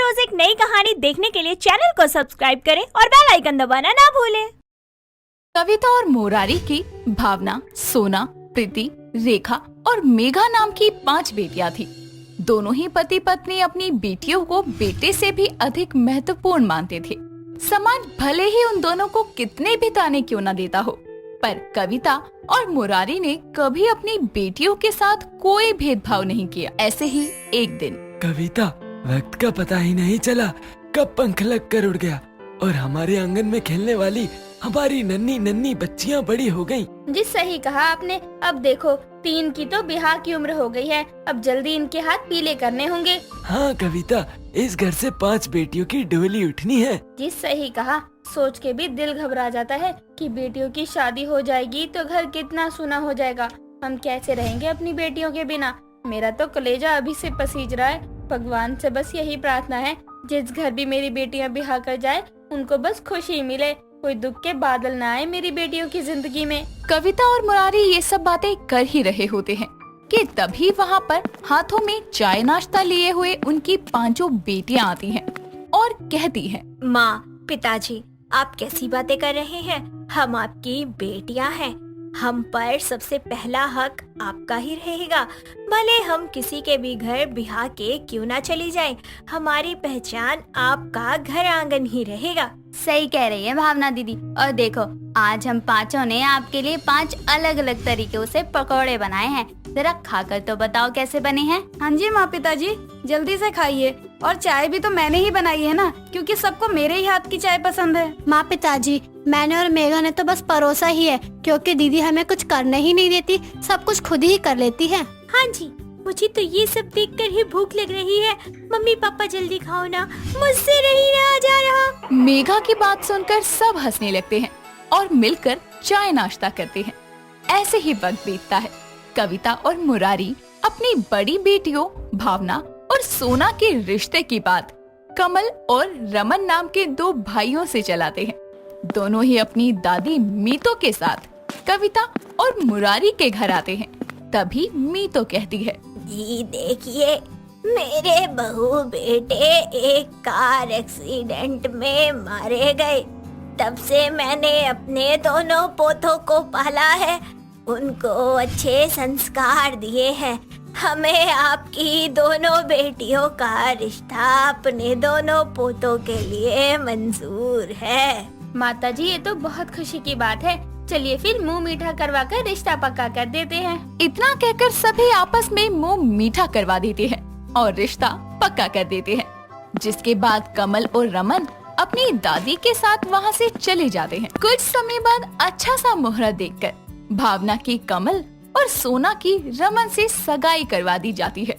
रोज एक नई कहानी देखने के लिए चैनल को सब्सक्राइब करें और बेल आइकन दबाना ना भूलें। कविता और मुरारी की भावना, सोना, प्रीति, रेखा और मेघा नाम की 5 बेटियां थी। दोनों ही पति पत्नी अपनी बेटियों को बेटे से भी अधिक महत्वपूर्ण मानते थे। समाज भले ही उन दोनों को कितने भी ताने क्यों न देता हो, पर कविता और मुरारी ने कभी अपनी बेटियों के साथ कोई भेदभाव नहीं किया। ऐसे ही एक दिन कविता, वक्त का पता ही नहीं चला कब पंख लग कर उड़ गया और हमारे आंगन में खेलने वाली हमारी नन्ही नन्ही बच्चियां बड़ी हो गईं। जी सही कहा आपने। अब देखो 3 की तो बिहार की उम्र हो गई है, अब जल्दी इनके हाथ पीले करने होंगे। हाँ कविता, इस घर से 5 बेटियों की डोली उठनी है। जी सही कहा। सोच के भी दिल घबरा जाता है कि बेटियों की शादी हो जाएगी तो घर कितना सूना हो जाएगा। हम कैसे रहेंगे अपनी बेटियों के बिना। मेरा तो कलेजा अभी से पसीज रहा है। भगवान से बस यही प्रार्थना है, जिस घर भी मेरी बेटियां बिहा कर जाए उनको बस खुशी मिले, कोई दुख के बादल ना आए मेरी बेटियों की जिंदगी में। कविता और मुरारी ये सब बातें कर ही रहे होते हैं कि तभी वहाँ पर हाथों में चाय नाश्ता लिए हुए उनकी 5 बेटियां आती हैं और कहती हैं, माँ, पिताजी, आप कैसी बातें कर रहे हैं? हम आपकी बेटियां हैं। हम पर सबसे पहला हक आपका ही रहेगा। भले हम किसी के भी घर बिहा के क्यों ना चली जाएं, हमारी पहचान आपका घर आंगन ही रहेगा। सही कह रही है भावना दीदी। और देखो, आज हम 5 ने आपके लिए 5 अलग अलग तरीकों से पकौड़े बनाए हैं। जरा खाकर तो बताओ कैसे बने हैं। हाँ जी माँ, पिताजी जल्दी से खाइए। और चाय भी तो मैंने ही बनाई है ना, क्योंकि सबको मेरे ही हाथ की चाय पसंद है। माँ, पिताजी मैंने और मेघा ने तो बस परोसा ही है, क्योंकि दीदी हमें कुछ करने ही नहीं देती, सब कुछ खुद ही कर लेती है। हाँ जी, मुझे तो ये सब देखकर ही भूख लग रही है। मम्मी पापा जल्दी खाओ ना, मुझसे नहीं रहा जा रहा। मेघा की बात सुनकर सब हंसने लगते हैं और मिलकर चाय नाश्ता करते हैं। ऐसे ही वक्त बीतता है। कविता और मुरारी अपनी बड़ी बेटियों भावना और सोना के रिश्ते की बात कमल और रमन नाम के 2 भाइयों से चलाते हैं। दोनों ही अपनी दादी मीतो के साथ कविता और मुरारी के घर आते हैं। तभी मीतो कहती है, जी देखिए, मेरे बहू बेटे एक कार एक्सीडेंट में मारे गए। तब से मैंने अपने दोनों पोतों को पाला है, उनको अच्छे संस्कार दिए हैं। हमें आपकी दोनों बेटियों का रिश्ता अपने दोनों पोतों के लिए मंजूर है। माताजी, ये तो बहुत खुशी की बात है। चलिए फिर मुंह मीठा करवा कर रिश्ता पक्का कर देते हैं। इतना कहकर सभी आपस में मुंह मीठा करवा देते हैं और रिश्ता पक्का कर देते हैं। जिसके बाद कमल और रमन अपनी दादी के साथ वहाँ से चले जाते हैं। कुछ समय बाद अच्छा सा मुहूर्त देखकर भावना की कमल और सोना की रमन से सगाई करवा दी जाती है।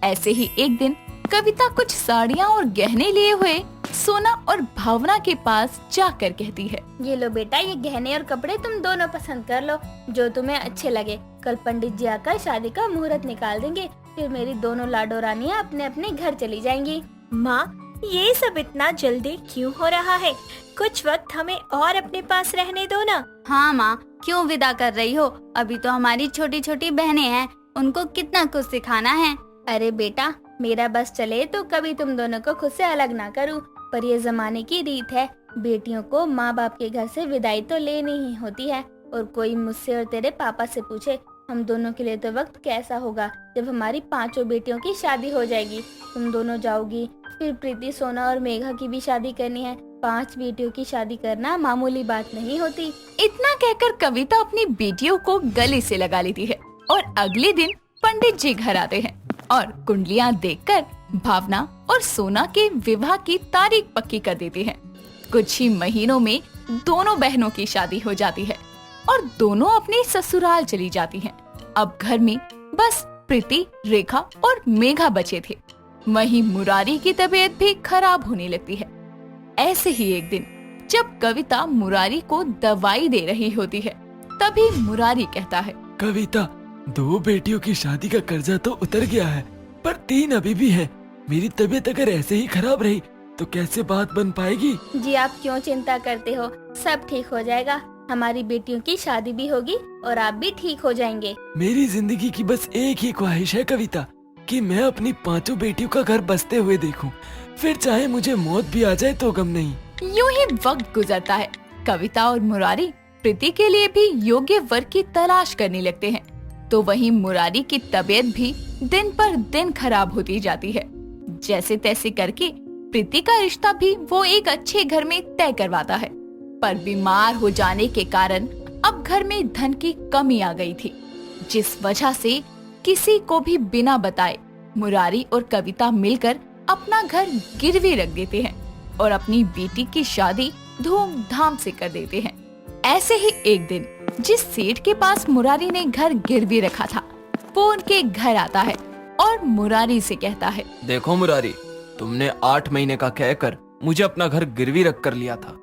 ऐसे ही एक दिन कविता कुछ साड़ियाँ और गहने लिए हुए सोना और भावना के पास जाकर कहती है, ये लो बेटा, ये गहने और कपड़े तुम दोनों पसंद कर लो, जो तुम्हें अच्छे लगे। कल पंडित जी आकर शादी का मुहूर्त निकाल देंगे, फिर मेरी दोनों लाडो रानियाँ अपने अपने घर चली जाएंगी। माँ, ये सब इतना जल्दी क्यों हो रहा है? कुछ वक्त हमें और अपने पास रहने दो ना। हाँ माँ, क्यों विदा कर रही हो? अभी तो हमारी छोटी छोटी बहनें हैं, उनको कितना कुछ सिखाना है। अरे बेटा, मेरा बस चले तो कभी तुम दोनों को खुद से अलग ना करूँ, पर ये जमाने की रीत है। बेटियों को माँ बाप के घर से विदाई तो लेनी ही होती है। और कोई मुझसे और तेरे पापा से पूछे, हम दोनों के लिए तो वक्त कैसा होगा जब हमारी 5 बेटियों की शादी हो जाएगी। तुम दोनों जाओगी, फिर प्रीति, सोना और मेघा की भी शादी करनी है। 5 बेटियों की शादी करना मामूली बात नहीं होती। इतना कहकर कविता अपनी बेटियों को गले से लगा लेती है और अगले दिन पंडित जी घर आते हैं और कुंडलियाँ देखकर भावना और सोना के विवाह की तारीख पक्की कर देते हैं। कुछ ही महीनों में दोनों बहनों की शादी हो जाती है और दोनों अपने ससुराल चली जाती हैं। अब घर में बस प्रीति, रेखा और मेघा बचे थे। वहीं मुरारी की तबीयत भी खराब होने लगती है। ऐसे ही एक दिन जब कविता मुरारी को दवाई दे रही होती है, तभी मुरारी कहता है, कविता, 2 बेटियों की शादी का कर्जा तो उतर गया है, पर 3 अभी भी है। मेरी तबीयत अगर ऐसे ही खराब रही तो कैसे बात बन पाएगी? जी आप क्यों चिंता करते हो, सब ठीक हो जाएगा। हमारी बेटियों की शादी भी होगी और आप भी ठीक हो जाएंगे। मेरी जिंदगी की बस एक ही ख्वाहिश है कविता, कि मैं अपनी 5 बेटियों का घर बसते हुए देखूं। फिर चाहे मुझे मौत भी आ जाए तो गम नहीं। यूं ही वक्त गुजरता है। कविता और मुरारी प्रीति के लिए भी योग्य वर की तलाश करने लगते हैं। तो वहीं मुरारी की तबीयत भी दिन पर दिन खराब होती जाती है। जैसे तैसे करके प्रीति का रिश्ता भी वो एक अच्छे घर में तय करवाता है, पर बीमार हो जाने के कारण अब घर में धन की कमी आ गई थी, जिस वजह से किसी को भी बिना बताए मुरारी और कविता मिलकर अपना घर गिरवी रख देते हैं और अपनी बेटी की शादी धूमधाम से कर देते हैं। ऐसे ही एक दिन जिस सेठ के पास मुरारी ने घर गिरवी रखा था, वो उनके घर आता है और मुरारी से कहता है, देखो मुरारी, तुमने 8 महीने का कहकर मुझे अपना घर गिरवी रख कर लिया था,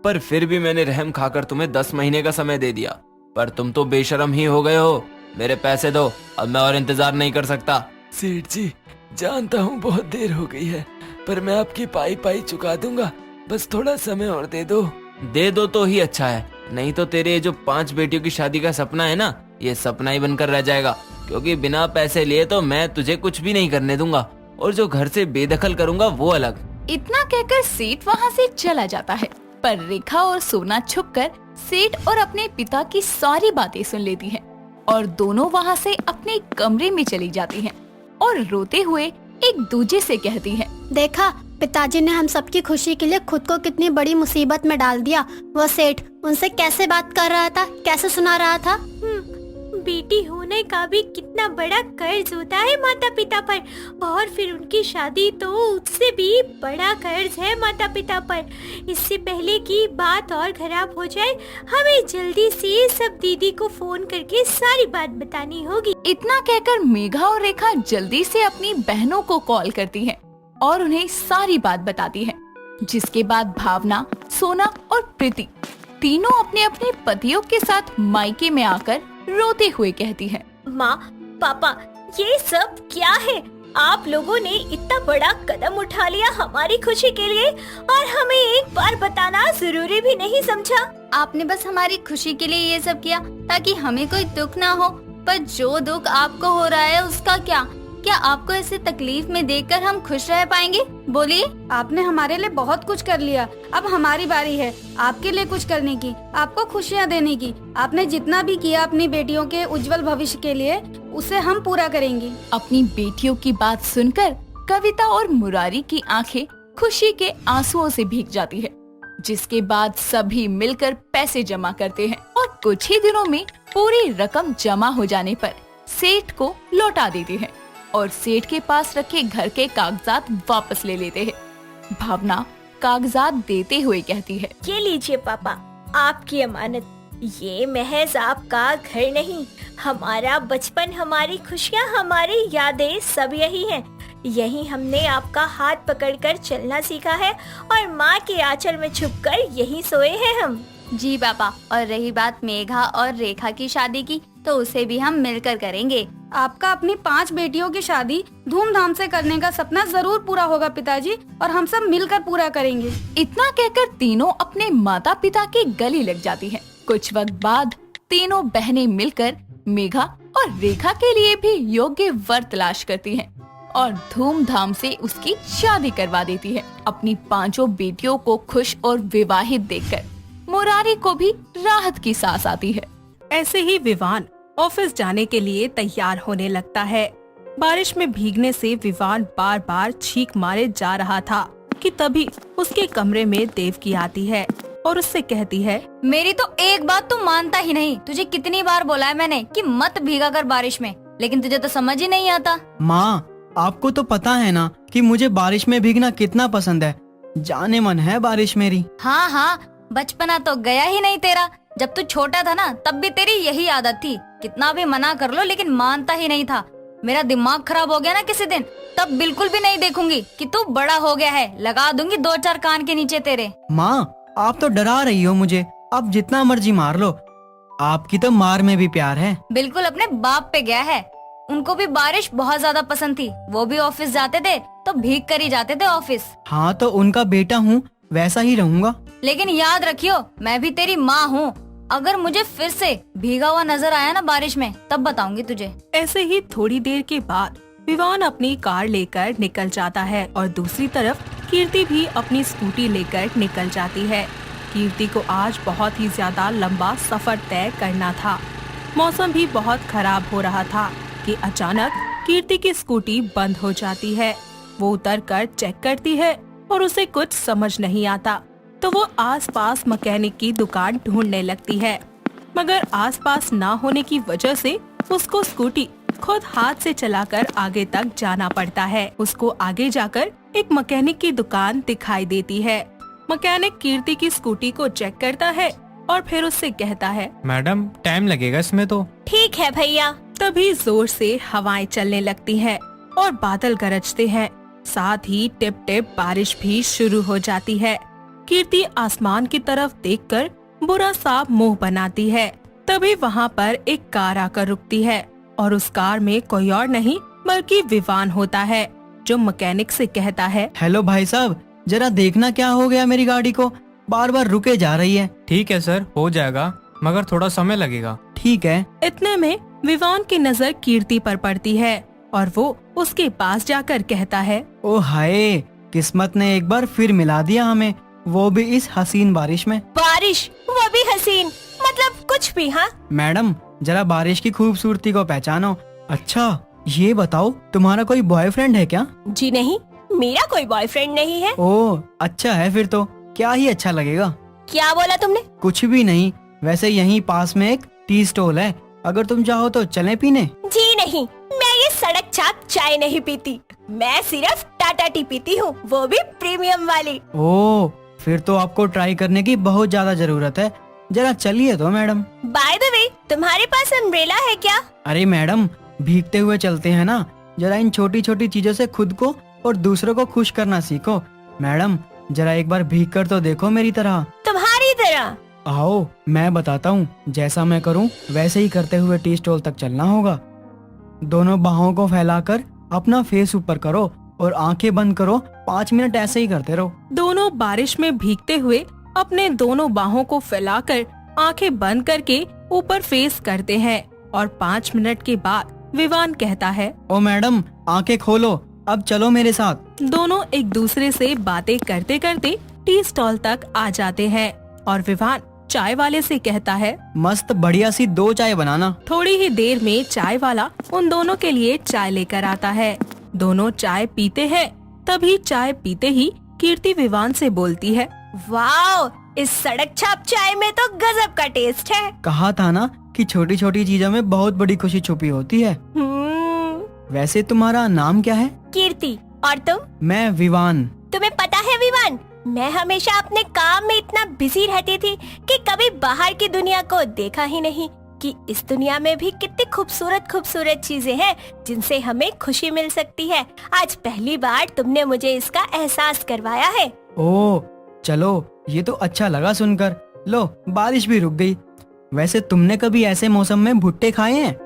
पर फिर भी मैंने रहम खाकर तुम्हें 10 महीने का समय दे दिया। पर तुम तो बेशरम ही हो गए हो। मेरे पैसे दो, अब मैं और इंतजार नहीं कर सकता। सेठ जी, जानता हूँ बहुत देर हो गई है, पर मैं आपकी पाई पाई चुका दूंगा। बस थोड़ा समय और दे दो। दे दो तो ही अच्छा है, नहीं तो तेरे ये जो 5 बेटियों की शादी का सपना है ना, ये सपना ही बनकर रह जाएगा। क्योंकि बिना पैसे लिए तो मैं तुझे कुछ भी नहीं करने दूंगा, और जो घर से बेदखल करूंगा वो अलग। इतना कहकर सेठ वहाँ से चला जाता है, पर रेखा और सोना छुपकर सेठ और अपने पिता की सारी बातें सुन लेती हैं और दोनों वहाँ से अपने कमरे में चली जाती हैं और रोते हुए एक दूजे से कहती हैं, देखा, पिताजी ने हम सबकी खुशी के लिए खुद को कितनी बड़ी मुसीबत में डाल दिया। वो सेठ उनसे कैसे बात कर रहा था, कैसे सुना रहा था। बेटी होने का भी कितना बड़ा कर्ज होता है माता पिता पर, और फिर उनकी शादी तो उससे भी बड़ा कर्ज है माता पिता पर। इससे पहले कि बात और खराब हो जाए, हमें जल्दी से सब दीदी को फोन करके सारी बात बतानी होगी। इतना कहकर मेघा और रेखा जल्दी से अपनी बहनों को कॉल करती हैं और उन्हें सारी बात बताती हैं। जिसके बाद भावना, सोना और प्रीति तीनों अपने अपने पतियों के साथ मायके में आकर रोते हुए कहती हैं, माँ, पापा, ये सब क्या है? आप लोगों ने इतना बड़ा कदम उठा लिया हमारी खुशी के लिए, और हमें एक बार बताना जरूरी भी नहीं समझा। आपने बस हमारी खुशी के लिए ये सब किया ताकि हमें कोई दुख ना हो, पर जो दुख आपको हो रहा है उसका क्या आपको ऐसे तकलीफ में देखकर हम खुश रह पाएंगे? बोलिए। आपने हमारे लिए बहुत कुछ कर लिया, अब हमारी बारी है आपके लिए कुछ करने की, आपको खुशियाँ देने की। आपने जितना भी किया अपनी बेटियों के उज्जवल भविष्य के लिए, उसे हम पूरा करेंगे। अपनी बेटियों की बात सुनकर कविता और मुरारी की आंखें खुशी के आंसुओं से भीग जाती है। जिसके बाद सभी मिलकर पैसे जमा करते हैं और कुछ ही दिनों में पूरी रकम जमा हो जाने पर सेठ को लौटा देते हैं और सेठ के पास रखे घर के कागजात वापस ले लेते हैं। भावना कागजात देते हुए कहती है, ये लीजिए पापा, आपकी अमानत। ये महज आपका घर नहीं, हमारा बचपन, हमारी खुशियाँ, हमारी यादें सब यही हैं। यही हमने आपका हाथ पकड़कर चलना सीखा है और माँ के आंचल में छुपकर यही सोए हैं हम। जी पापा, और रही बात मेघा और रेखा की शादी की, तो उसे भी हम मिलकर करेंगे। आपका अपनी 5 बेटियों की शादी धूमधाम से करने का सपना जरूर पूरा होगा पिताजी, और हम सब मिलकर पूरा करेंगे। इतना कहकर तीनों अपने माता पिता के गले लग जाती हैं। कुछ वक्त बाद तीनों बहनें मिलकर मेघा और रेखा के लिए भी योग्य वर तलाश करती हैं और धूमधाम से उसकी शादी करवा देती है। अपनी 5 बेटियों को खुश और विवाहित देखकर मुरारी को भी राहत की सांस आती है। ऐसे ही विवान ऑफिस जाने के लिए तैयार होने लगता है। बारिश में भीगने से विवान बार बार छींक मारे जा रहा था कि तभी उसके कमरे में देवकी आती है और उससे कहती है, मेरी तो एक बात तो मानता ही नहीं। तुझे कितनी बार बोला है मैंने कि मत भीगा कर बारिश में, लेकिन तुझे तो समझ ही नहीं आता। माँ, आपको तो पता है ना कि मुझे बारिश में भीगना कितना पसंद है। जाने मन है बारिश मेरी। हाँ हाँ, बचपना तो गया ही नहीं तेरा। जब तू छोटा था ना, तब भी तेरी यही आदत थी, कितना भी मना कर लो लेकिन मानता ही नहीं था। मेरा दिमाग खराब हो गया ना किसी दिन, तब बिल्कुल भी नहीं देखूंगी कि तू बड़ा हो गया है। लगा दूंगी 2-4 कान के नीचे तेरे। माँ, आप तो डरा रही हो मुझे। आप जितना मर्जी मार लो, आपकी तो मार में भी प्यार है। बिल्कुल अपने बाप पे गया है। उनको भी बारिश बहुत ज्यादा पसंद थी। वो भी ऑफिस जाते थे तो भीग कर ही जाते थे ऑफिस। हाँ, तो उनका बेटा हूँ, वैसा ही रहूँगा। लेकिन याद रखियो, मैं भी तेरी माँ हूँ। अगर मुझे फिर से भीगा हुआ नजर आया ना बारिश में, तब बताऊंगी तुझे। ऐसे ही थोड़ी देर के बाद विवान अपनी कार लेकर निकल जाता है और दूसरी तरफ कीर्ति भी अपनी स्कूटी लेकर निकल जाती है। कीर्ति को आज बहुत ही ज्यादा लंबा सफर तय करना था। मौसम भी बहुत खराब हो रहा था कि अचानक कीर्ति की स्कूटी बंद हो जाती है। वो उतरकर चेक करती है और उसे कुछ समझ नहीं आता, तो वो आसपास मैकेनिक की दुकान ढूंढने लगती है, मगर आसपास ना होने की वजह से उसको स्कूटी खुद हाथ से चलाकर आगे तक जाना पड़ता है। उसको आगे जाकर एक मैकेनिक की दुकान दिखाई देती है। मैकेनिक कीर्ति की स्कूटी को चेक करता है और फिर उससे कहता है, मैडम टाइम लगेगा इसमें तो। ठीक है भैया। तभी जोर से हवाएं चलने लगती हैं और बादल गरजते हैं। साथ ही टिप टिप बारिश भी शुरू हो जाती है। कीर्ति आसमान की तरफ देखकर बुरा सा मुंह बनाती है। तभी वहाँ पर एक कार आकर रुकती है और उस कार में कोई और नहीं बल्कि विवान होता है, जो मैकेनिक से कहता है, हेलो भाई साहब, जरा देखना क्या हो गया मेरी गाड़ी को, बार बार रुके जा रही है। ठीक है सर, हो जाएगा, मगर थोड़ा समय लगेगा। ठीक है। इतने में विवान की नजर कीर्ति पर पड़ती है और वो उसके पास जाकर कहता है, ओ हाय, किस्मत ने एक बार फिर मिला दिया हमें, वो भी इस हसीन बारिश में। बारिश, वो भी हसीन, मतलब कुछ भी। हाँ मैडम, जरा बारिश की खूबसूरती को पहचानो। अच्छा ये बताओ, तुम्हारा कोई बॉयफ्रेंड है क्या? जी नहीं, मेरा कोई बॉयफ्रेंड नहीं है। ओह अच्छा है, फिर तो क्या ही अच्छा लगेगा। क्या बोला तुमने? कुछ भी नहीं, वैसे यहीं पास में एक टी स्टॉल है, अगर तुम चाहो तो चलें पीने। जी नहीं, मैं ये सड़क छाप चाय नहीं पीती, मैं सिर्फ टाटा टी पीती हूँ, वो भी प्रीमियम वाली। ओह, फिर तो आपको ट्राई करने की बहुत ज्यादा जरूरत है, जरा चलिए तो मैडम। बाय द वे, तुम्हारे पास अम्ब्रेला है क्या? अरे मैडम, भीगते हुए चलते हैं ना, जरा इन छोटी छोटी चीजों से खुद को और दूसरों को खुश करना सीखो। मैडम, जरा एक बार भीग कर तो देखो मेरी तरह। तुम्हारी तरह? आओ मैं बताता हूँ, जैसा मैं करूँ वैसे ही करते हुए टी स्टॉल तक चलना होगा। दोनों बाहों को फैलाकर अपना फेस ऊपर करो और आंखें बंद करो, 5 मिनट ऐसे ही करते रहो। दोनों बारिश में भीगते हुए अपने दोनों बाहों को फैलाकर आंखें बंद करके ऊपर फेस करते हैं और 5 मिनट के बाद विवान कहता है, ओ मैडम, आंखें खोलो, अब चलो मेरे साथ। दोनों एक दूसरे से बातें करते करते टी स्टॉल तक आ जाते हैं और विवान चाय वाले से कहता है, मस्त बढ़िया सी 2 चाय बनाना। थोड़ी ही देर में चाय वाला उन दोनों के लिए चाय लेकर आता है। दोनों चाय पीते हैं। तभी चाय पीते ही कीर्ति विवान से बोलती है, वाओ, इस सड़क छाप चाय में तो गजब का टेस्ट है। कहा था ना कि छोटी छोटी चीजों में बहुत बड़ी खुशी छुपी होती है। वैसे तुम्हारा नाम क्या है? कीर्ति। और तुम? मैं विवान। तुम्हें पता है विवान, मैं हमेशा अपने काम में इतना बिजी रहती थी कि कभी बाहर की दुनिया को देखा ही नहीं कि इस दुनिया में भी कितनी खूबसूरत खूबसूरत चीजें हैं जिनसे हमें खुशी मिल सकती है। आज पहली बार तुमने मुझे इसका एहसास करवाया है। ओह चलो, ये तो अच्छा लगा सुनकर। लो, बारिश भी रुक गई। वैसे तुमने कभी ऐसे मौसम में भुट्टे खाए हैं?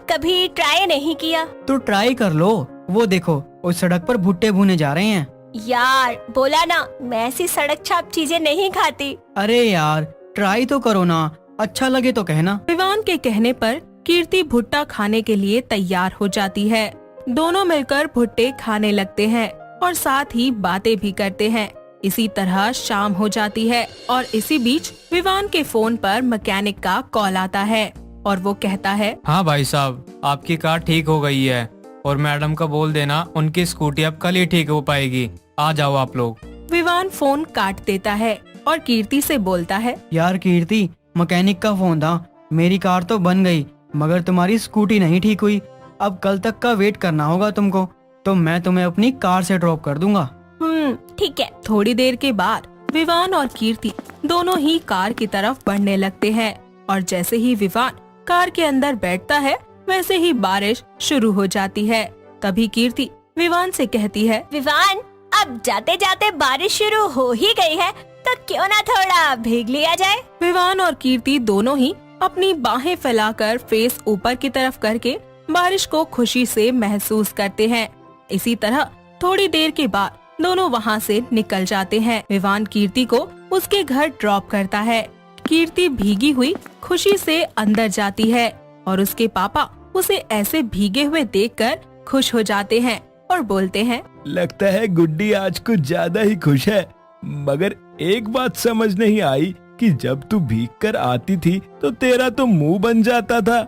कभी ट्राई नहीं किया। तो ट्राई कर लो, वो देखो उस सड़क पर भुट्टे भुने जा रहे हैं। यार बोला ना, मैं ऐसी सड़क छाप चीजें नहीं खाती। अरे यार, ट्राई तो करो ना, अच्छा लगे तो कहना। विवान के कहने पर कीर्ति भुट्टा खाने के लिए तैयार हो जाती है। दोनों मिलकर भुट्टे खाने लगते हैं और साथ ही बातें भी करते हैं। इसी तरह शाम हो जाती है और इसी बीच विवान के फोन पर मैकेनिक का कॉल आता है और वो कहता है, हाँ भाई साहब, आपकी कार ठीक हो गई है और मैडम का बोल देना, उनकी स्कूटी अब कल ही ठीक हो पाएगी, आ जाओ आप लोग। विवान फोन काट देता है और कीर्ति से बोलता है, यार कीर्ति, मैकेनिक का फोन था, मेरी कार तो बन गई मगर तुम्हारी स्कूटी नहीं ठीक हुई। अब कल तक का वेट करना होगा तुमको, तो मैं तुम्हें अपनी कार से ड्रॉप कर दूंगा। ठीक है। थोड़ी देर के बाद विवान और कीर्ति दोनों ही कार की तरफ बढ़ने लगते हैं और जैसे ही विवान कार के अंदर बैठता है वैसे ही बारिश शुरू हो जाती है। तभी कीर्ति विवान से कहती है, विवान, अब जाते जाते बारिश शुरू हो ही गई है, तो क्यों ना थोड़ा भीग लिया जाए। विवान और कीर्ति दोनों ही अपनी बाहें फैलाकर फेस ऊपर की तरफ करके बारिश को खुशी से महसूस करते हैं। इसी तरह थोड़ी देर के बाद दोनों वहाँ से निकल जाते हैं। विवान कीर्ति को उसके घर ड्रॉप करता है। कीर्ति भीगी हुई खुशी से अंदर जाती है और उसके पापा उसे ऐसे भीगे हुए देखकर खुश हो जाते हैं और बोलते हैं, लगता है गुड्डी आज कुछ ज्यादा ही खुश है। मगर एक बात समझ नहीं आई कि जब तू भीग कर आती थी तो तेरा तो मुंह बन जाता था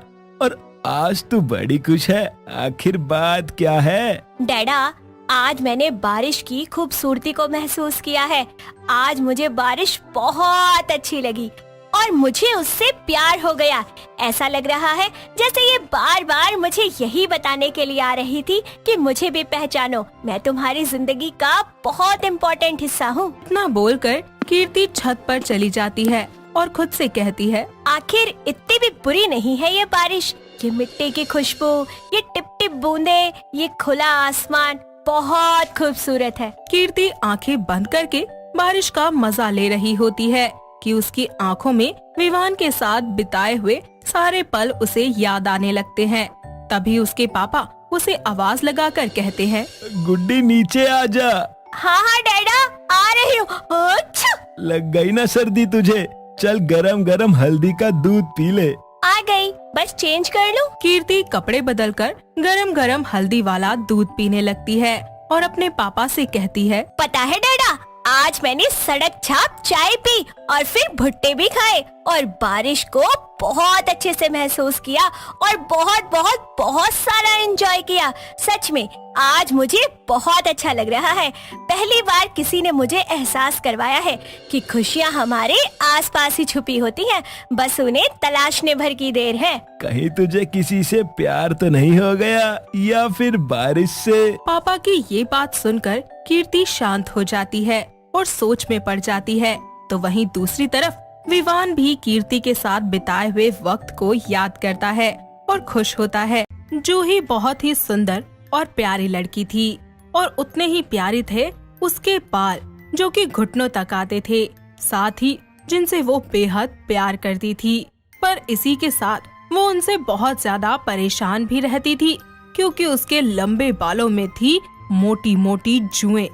और आज तू बड़ी खुश है। आखिर बात क्या है? डैडा, आज मैंने बारिश की खूबसूरती को महसूस किया है। आज मुझे बारिश बहुत अच्छी लगी और मुझे उससे प्यार हो गया। ऐसा लग रहा है जैसे ये बार बार मुझे यही बताने के लिए आ रही थी कि मुझे भी पहचानो, मैं तुम्हारी जिंदगी का बहुत इम्पोर्टेंट हिस्सा हूँ। इतना बोलकर कीर्ति छत पर चली जाती है और खुद से कहती है, आखिर इतनी भी बुरी नहीं है ये बारिश। ये मिट्टी की खुशबू, ये टिप टिप बूंदे, ये खुला आसमान बहुत खूबसूरत है। कीर्ति आंखें बंद करके बारिश का मजा ले रही होती है कि उसकी आंखों में विवान के साथ बिताए हुए सारे पल उसे याद आने लगते हैं। तभी उसके पापा उसे आवाज लगाकर कहते हैं, गुड्डी नीचे आ जा। हाँ हाँ डैडा, आ रही हूँ। अच्छा, लग गई ना सर्दी तुझे? चल गरम गरम हल्दी का दूध पी ले। आ गई, बस चेंज कर लूं। कीर्ति कपड़े बदलकर गरम गरम हल्दी वाला दूध पीने लगती है और अपने पापा से कहती है, पता है डैडा, आज मैंने सड़क छाप चाय पी और फिर भुट्टे भी खाए और बारिश को बहुत अच्छे से महसूस किया और बहुत बहुत बहुत सारा एंजॉय किया। सच में आज मुझे बहुत अच्छा लग रहा है। पहली बार किसी ने मुझे एहसास करवाया है कि खुशियाँ हमारे आसपास ही छुपी होती हैं, बस उन्हें तलाशने भर की देर है। कहीं तुझे किसी से प्यार तो नहीं हो गया या फिर बारिश से? पापा की ये बात सुनकर कीर्ति शांत हो जाती है और सोच में पड़ जाती है। तो वहीं दूसरी तरफ विवान भी कीर्ति के साथ बिताए हुए वक्त को याद करता है और खुश होता है। जूही बहुत ही सुंदर और प्यारी लड़की थी और उतने ही प्यारे थे उसके बाल, जो कि घुटनों तक आते थे, साथ ही जिनसे वो बेहद प्यार करती थी। पर इसी के साथ वो उनसे बहुत ज्यादा परेशान भी रहती थी क्योंकि उसके लंबे बालों में थी मोटी मोटी जुएं।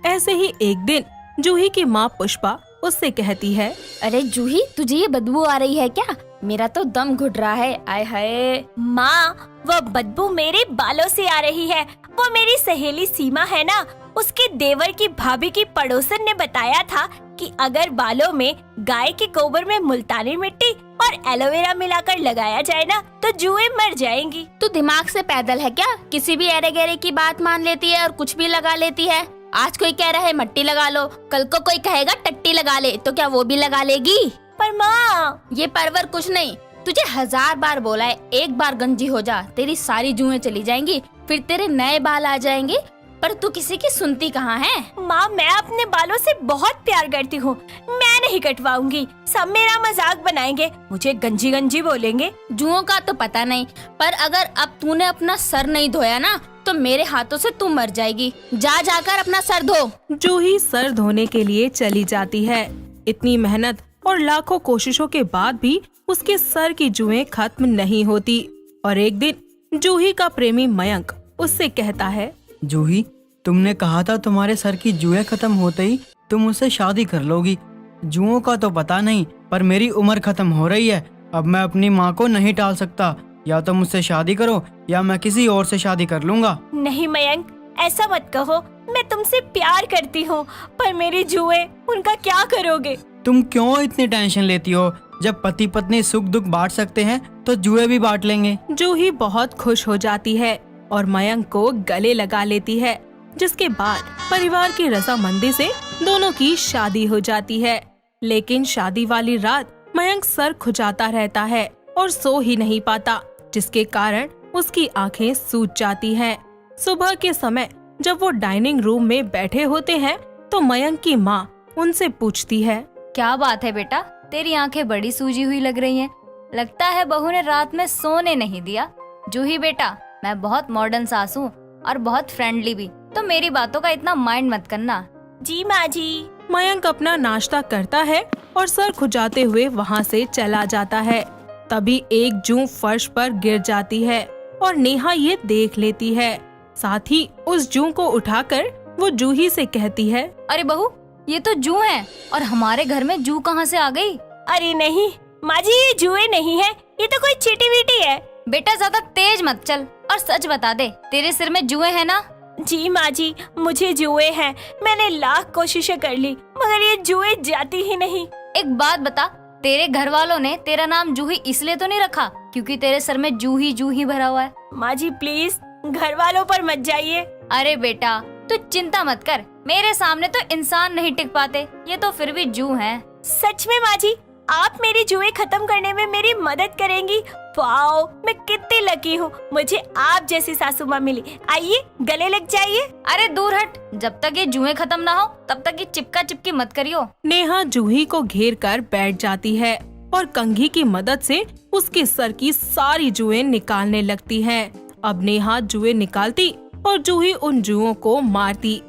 ऐसे ही एक दिन जूही की माँ पुष्पा उससे कहती है, अरे जूही, तुझे ये बदबू आ रही है क्या? मेरा तो दम घुट रहा है। आय हाय। माँ, वो बदबू मेरे बालों से आ रही है। वो मेरी सहेली सीमा है ना, उसके देवर की भाभी की पड़ोसन ने बताया था कि अगर बालों में गाय के गोबर में मुल्तानी मिट्टी और एलोवेरा मिलाकर लगाया जाए ना तो जुएं मर जाएंगी। तू दिमाग से पैदल है क्या? किसी भी एरे गहरे की बात मान लेती है और कुछ भी लगा लेती है। आज कोई कह रहा है मट्टी लगा लो, कल को कोई कहेगा टट्टी लगा ले, तो क्या वो भी लगा लेगी? पर माँ, ये परवर कुछ नहीं। तुझे 1000 बार बोला है, एक बार गंजी हो जा, तेरी सारी जुएं चली जाएंगी, फिर तेरे नए बाल आ जाएंगे। पर तू किसी की सुनती कहाँ है? माँ, मैं अपने बालों से बहुत प्यार करती हूँ, मैं नहीं कटवाऊंगी। सब मेरा मजाक बनाएंगे, मुझे गंजी गंजी बोलेंगे। जुओं का तो पता नहीं, पर अगर अब तूने अपना सर नहीं धोया ना तो मेरे हाथों से तू मर जाएगी। जा जाकर अपना सर धो। जूही सर धोने के लिए चली जाती है। इतनी मेहनत और लाखों कोशिशों के बाद भी उसके सर की जुएं खत्म नहीं होती। और एक दिन जूही का प्रेमी मयंक उससे कहता है, जूही, तुमने कहा था तुम्हारे सर की जुएं खत्म होते ही तुम मुझसे शादी कर लोगी। जुओं का तो पता नहीं, पर मेरी उम्र खत्म हो रही है। अब मैं अपनी माँ को नहीं टाल सकता। या तो मुझसे शादी करो या मैं किसी और से शादी कर लूंगा। नहीं मयंक, ऐसा मत कहो। मैं तुमसे प्यार करती हूँ, पर मेरी जुएं, उनका क्या करोगे? तुम क्यों इतनी टेंशन लेती हो? जब पति पत्नी सुख दुख बांट सकते हैं तो जुए भी बांट लेंगे। जूही बहुत खुश हो जाती है और मयंक को गले लगा लेती है, जिसके बाद परिवार की रजामंदी से दोनों की शादी हो जाती है। लेकिन शादी वाली रात मयंक सर खुजाता रहता है और सो ही नहीं पाता, जिसके कारण उसकी आंखें सूज जाती हैं। सुबह के समय जब वो डाइनिंग रूम में बैठे होते हैं तो मयंक की माँ उनसे पूछती है, क्या बात है बेटा, तेरी आंखें बड़ी सूजी हुई लग रही हैं। लगता है बहू ने रात में सोने नहीं दिया। जूही बेटा, मैं बहुत मॉडर्न सास हूँ और बहुत फ्रेंडली भी, तो मेरी बातों का इतना माइंड मत करना। जी माँ जी। मयंक अपना नाश्ता करता है और सर खुजाते हुए वहाँ से चला जाता है। तभी एक जूं फर्श पर गिर जाती है और नेहा ये देख लेती है। साथ ही उस जूं को उठाकर वो जूही से कहती है, अरे बहू, ये तो जू है और हमारे घर में जू कहाँ से आ गई? अरे नहीं माँ जी, ये जुए नहीं है, ये तो कोई चीटी वीटी है। बेटा ज्यादा तेज मत चल, और सच बता दे, तेरे सिर में जुए हैं ना? जी माँ जी, मुझे जुए हैं। मैंने लाख कोशिशें कर ली मगर ये जुए जाती ही नहीं। एक बात बता, तेरे घर वालों ने तेरा नाम जूही इसलिए तो नहीं रखा क्योंकि तेरे सर में जूही भरा हुआ है? माँ जी प्लीज घर वालों पर मत जाइए। अरे बेटा, तू चिंता मत कर, मेरे सामने तो इंसान नहीं टिक पाते, ये तो फिर भी जू हैं। सच में माँ जी, आप मेरी जुए खत्म करने में मेरी मदद करेंगी? वाओ, मैं कितनी लकी हूँ, मुझे आप जैसी सासू माँ मिली। आइए गले लग जाइए। अरे दूर हट, जब तक ये जुए खत्म ना हो तब तक ये चिपका चिपकी मत करियो। नेहा जूही को घेर कर बैठ जाती है और कंघी की मदद से उसके सर की सारी जुएं निकालने लगती है। अब नेहा जुएं निकालती और जूही उन जुओं को मारती।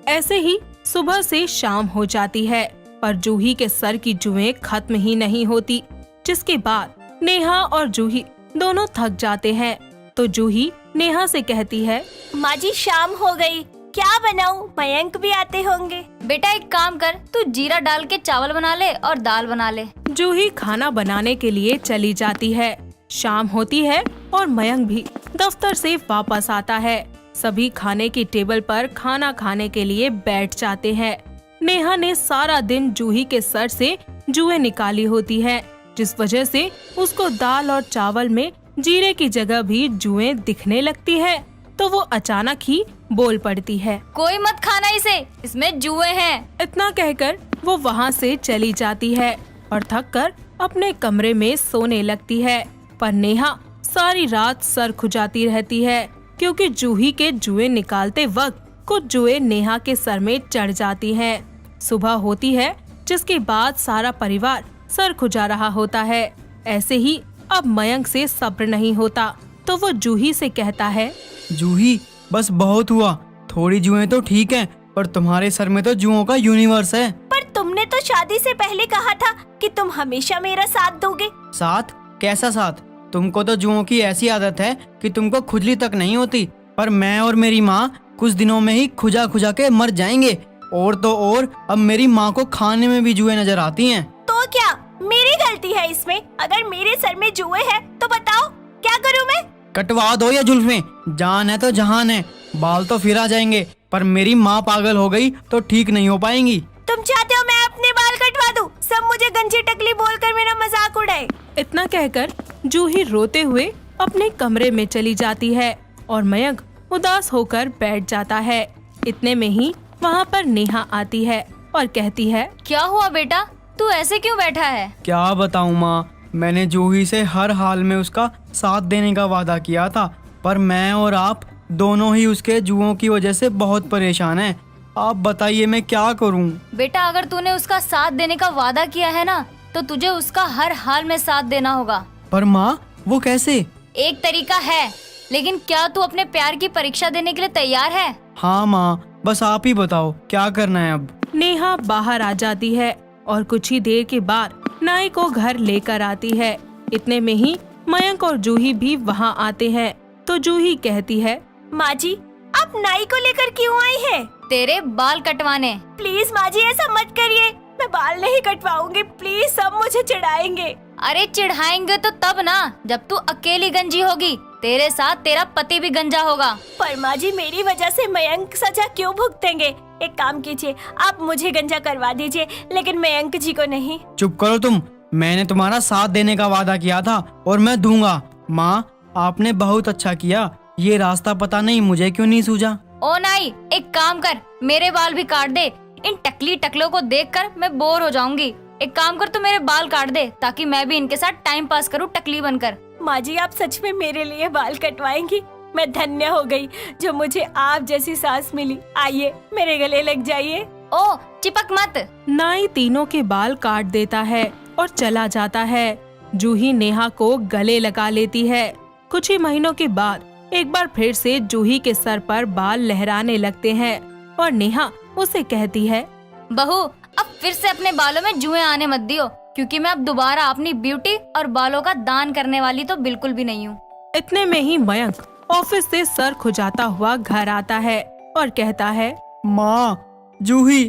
ऐसे ही सुबह से शाम हो जाती है पर जूही के सर की जुएं खत्म ही नहीं होती, जिसके बाद नेहा और जूही दोनों थक जाते हैं। तो जूही नेहा से कहती है, माँ जी शाम हो गई, क्या बनाऊं? मयंक भी आते होंगे। बेटा एक काम कर, तू जीरा डाल के चावल बना ले और दाल बना ले। जूही खाना बनाने के लिए चली जाती है। शाम होती है और मयंक भी दफ्तर से वापस आता है। सभी खाने की टेबल पर खाना खाने के लिए बैठ जाते हैं। नेहा ने सारा दिन जूही के सर से जुएं निकाली होती है, जिस वजह से उसको दाल और चावल में जीरे की जगह भी जुएं दिखने लगती है। तो वो अचानक ही बोल पड़ती है, कोई मत खाना इसे, इसमें जुए हैं। इतना कहकर वो वहाँ से चली जाती है और थक कर अपने कमरे में सोने लगती है। पर नेहा सारी रात सर खुजाती रहती है क्योंकि जूही के जुएं निकालते वक्त कुछ जुएं नेहा के सर में चढ़ जाती हैं। सुबह होती है, जिसके बाद सारा परिवार सर खुजा रहा होता है। ऐसे ही अब मयंक से सब्र नहीं होता तो वो जूही से कहता है, जूही बस बहुत हुआ, थोड़ी जुएं तो ठीक हैं, पर तुम्हारे सर में तो जुओं का यूनिवर्स है। पर तुमने तो शादी से पहले कहा था कि तुम हमेशा मेरा साथ दोगे। साथ? कैसा साथ? तुमको तो जुओं की ऐसी आदत है कि तुमको खुजली तक नहीं होती, पर मैं और मेरी माँ कुछ दिनों में ही खुजा खुजा के मर जाएंगे। और तो और अब मेरी माँ को खाने में भी जुएं नजर आती हैं। तो क्या मेरी गलती है इसमें? अगर मेरे सर में जुए हैं तो बताओ क्या करूँ मैं? कटवा दो या जुल्फें, जान है तो जहान है। बाल तो फिर आ जाएंगे, पर मेरी माँ पागल हो गई तो ठीक नहीं हो पाएंगी। तुम चाहते हो मैं अपने बाल कटवा दूं? सब मुझे गंजी टकली बोलकर मेरा मजाक उड़ाए। इतना कहकर जूही रोते हुए अपने कमरे में चली जाती है और मयंक उदास होकर बैठ जाता है। इतने में ही वहाँ पर नेहा आती है और कहती है, क्या हुआ बेटा, तू ऐसे क्यों बैठा है? क्या बताऊँ माँ, मैंने जूही से हर हाल में उसका साथ देने का वादा किया था, पर मैं और आप दोनों ही उसके जुओं की वजह से बहुत परेशान हैं। आप बताइए मैं क्या करूं? बेटा अगर तूने उसका साथ देने का वादा किया है ना, तो तुझे उसका हर हाल में साथ देना होगा। पर माँ वो कैसे? एक तरीका है, लेकिन क्या तू अपने प्यार की परीक्षा देने के लिए तैयार है? हाँ माँ, बस आप ही बताओ क्या करना है अब। नेहा बाहर आ जाती है और कुछ ही देर के बाद नाई को घर लेकर आती है। इतने में ही मयंक और जूही भी वहाँ आते हैं। तो जूही कहती है, माँ जी आप नाई को लेकर क्यों आई हैं? तेरे बाल कटवाने। प्लीज माँ जी ऐसा मत करिए, मैं बाल नहीं कटवाऊंगी, प्लीज सब मुझे चिढ़ाएंगे। अरे चिढ़ाएंगे तो तब ना, जब तू अकेली गंजी होगी, तेरे साथ तेरा पति भी गंजा होगा। पर माँ जी मेरी वजह से मयंक सजा क्यों भुगतेंगे? एक काम कीजिए, आप मुझे गंजा करवा दीजिए, लेकिन मयंक जी को नहीं। चुप करो तुम, मैंने तुम्हारा साथ देने का वादा किया था और मैं दूंगा। माँ आपने बहुत अच्छा किया, ये रास्ता पता नहीं मुझे क्यों नहीं सूझा। ओ नाई, एक काम कर, मेरे बाल भी काट दे। इन टकली टकलों को देखकर मैं बोर हो जाऊंगी। एक काम कर, तू मेरे बाल काट दे ताकि मैं भी इनके साथ टाइम पास करूं टकली बनकर। माँ जी आप सच में मेरे लिए बाल कटवाएंगी? मैं धन्य हो गई जो मुझे आप जैसी सास मिली। आइए मेरे गले लग जाइए। ओ चिपक मत। नाई तीनों के बाल काट देता है और चला जाता है। जूही नेहा को गले लगा लेती है। कुछ ही महीनों के बाद एक बार फिर से जूही के सर पर बाल लहराने लगते हैं और नेहा उसे कहती है, बहू अब फिर से अपने बालों में जुएं आने मत दियो, क्योंकि मैं अब दोबारा अपनी ब्यूटी और बालों का दान करने वाली तो बिल्कुल भी नहीं हूँ। इतने में ही मयंक ऑफिस से सर खुजाता हुआ घर आता है और कहता है, माँ जूही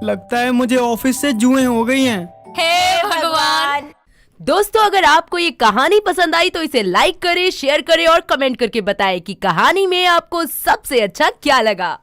लगता है मुझे ऑफिस से जुएं हो गई हैं। हे भगवान, दोस्तों, अगर आपको ये कहानी पसंद आई तो इसे लाइक करें, शेयर करें और कमेंट करके बताएं कि कहानी में आपको सबसे अच्छा क्या लगा।